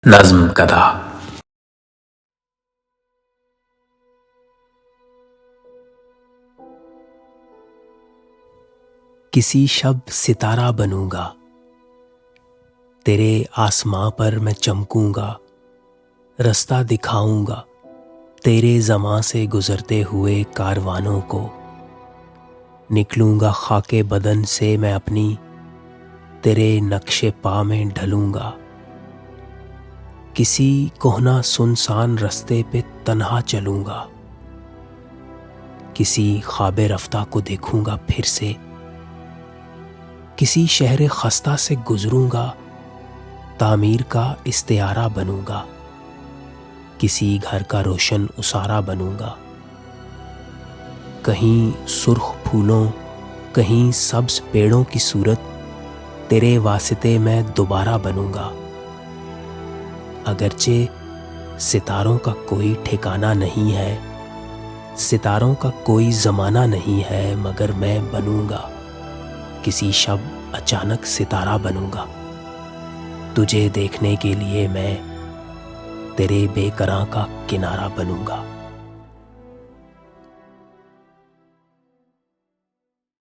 نظم کدہ۔ کسی شب ستارہ بنوں گا، تیرے آسماں پر میں چمکوں گا، رستہ دکھاؤں گا تیرے زماں سے گزرتے ہوئے کاروانوں کو۔ نکلوں گا خاک بدن سے میں اپنی، تیرے نقش پا میں ڈھلوں گا۔ کسی کہنہ سنسان رستے پہ تنہا چلوں گا، کسی خواب رفتہ کو دیکھوں گا پھر سے۔ کسی شہر خستہ سے گزروں گا، تعمیر کا استعارہ بنوں گا، کسی گھر کا روشن اسارہ بنوں گا۔ کہیں سرخ پھولوں، کہیں سبز پیڑوں کی صورت تیرے واسطے میں دوبارہ بنوں گا۔ اگرچہ ستاروں کا کوئی ٹھکانہ نہیں ہے، ستاروں کا کوئی زمانہ نہیں ہے، مگر میں بنوں گا کسی شب اچانک ستارہ بنوں گا۔ تجھے دیکھنے کے لیے میں تیرے بے قراں کا کنارہ بنوں گا۔